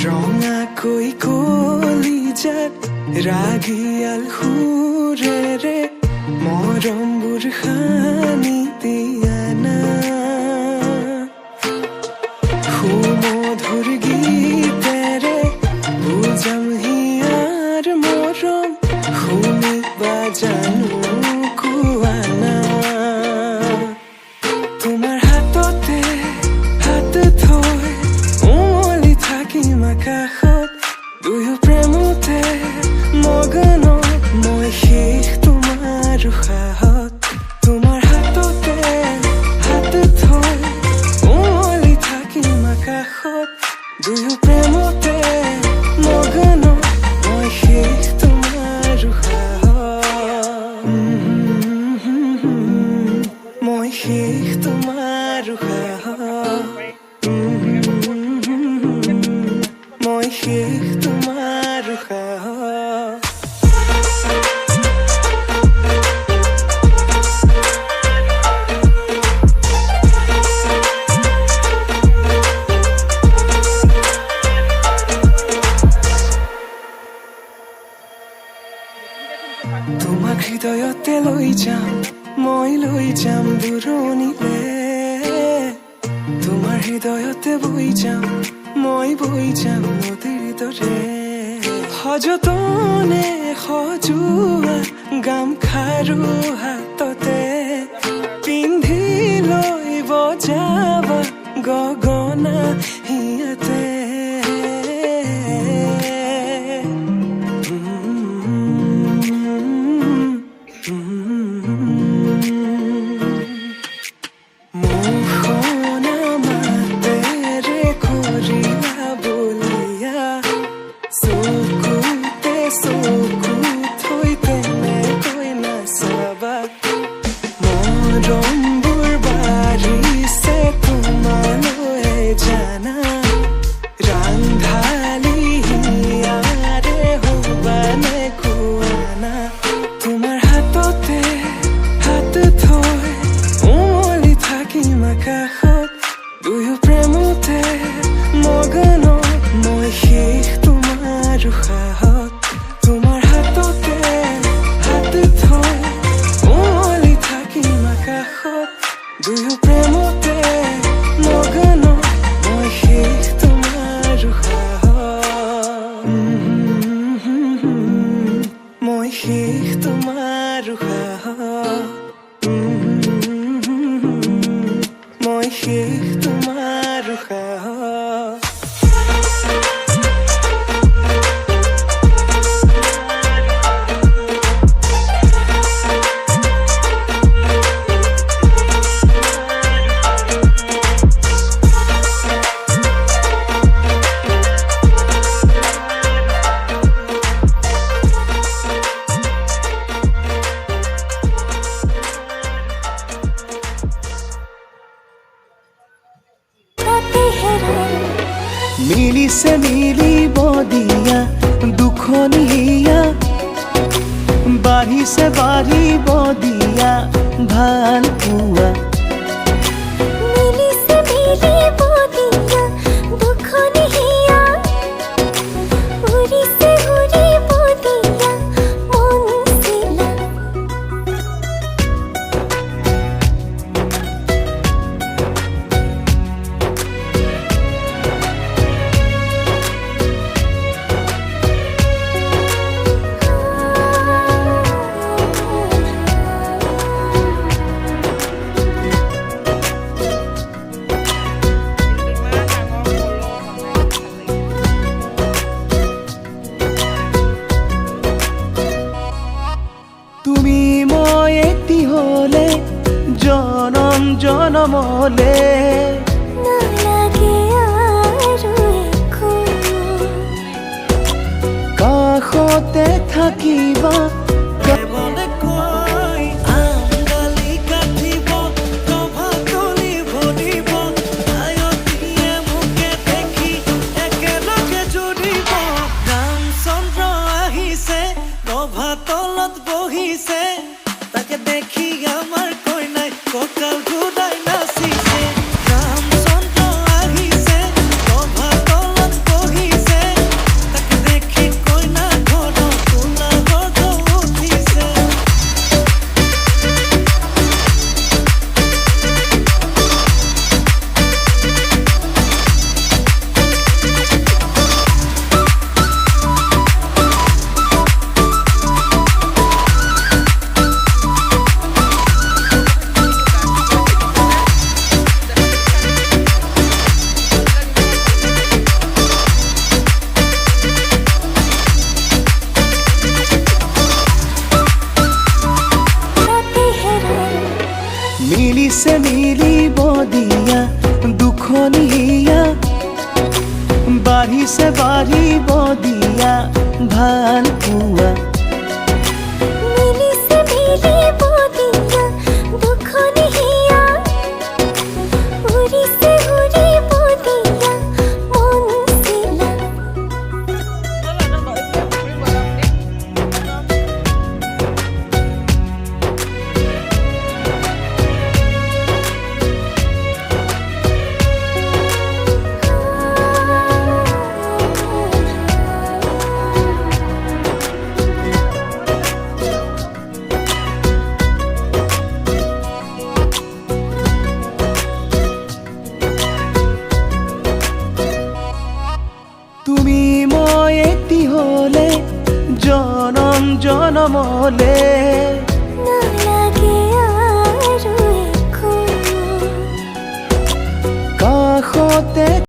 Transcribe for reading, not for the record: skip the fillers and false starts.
रंगा कोई कलिजात रागियाल हुरे रे मरम बुरखानी दियाना सुमधुर गीतेरे बुझाम हियार मरम शुनि बाजानो कुआना तुम्हार हातते हात थৈ उमली থাকিম আকাশত দুয়ো প্ৰেমতে মগন মই শেষ তোমাৰ উশাহত তোমাৰ হাততে হাত থৈ উমলি থাকিম আকাশত দুয়ো প্ৰেমতে মগন মই শেষ তোমাৰ উশাহত মই শেষ তোমাৰ উশাহত মই শেষ তোমাৰ উশাহত তোমাক হৃদয়তে লৈ যাম মই লৈ যাম দূৰণিলে তোমাৰ হৃদয়তে বৈ যাম মই বৈ যাম নদীৰ দৰে সযতনে সজোৱা গামখাৰু হাততে পিন্ধি লৈ বজাবা গগনা হিয়াতে আকাশত দুয়ো প্ৰেমতে মগন মই শেষ তোমাৰ উশাহত তোমাৰ হাততে হাত থৈ উমলি থাকিম আকাশত দুয়ো প্ৰেমতে মগন মই শেষ তোমাৰ উশাহত মই শেষ তোমাৰ উশাহত মই শেষ তোমাৰ উশাহত মিলিছে মিলিব দিয়া দুখনি হিয়া বাঢ়িছে বাঢ়িব দিয়া ভাল পোৱা মিলিছে মিলিব দিয়া দুখনি হিয়া উৰিছে উৰিব দিয়া মনছিলা তুমি মই এটি হলে জনম জনমলে নালাগে আৰু কাষতে থাকিবা তলত বহিছে তাকে দেখি আমার কইনাই ককাল ঘুরাই নাচিছে রামচন্দ্র আহিছে রভা তলত বহিছে তাকে দেখি কইনা ঘর তোলা ঘর উঠিছে মিলিছে মিলিব দিয়া দুখনি হিয়া বাঢ়িছে বাঢ়িব দিয়া ভাল পোৱা মিলিছে মিলিব দিয়া দুখনি হিয়া উৰিছে উৰিব দিয়া মন চিলা তুমি মই এটি হলে জনম জনমলে নালাগে আৰু একো কাষতে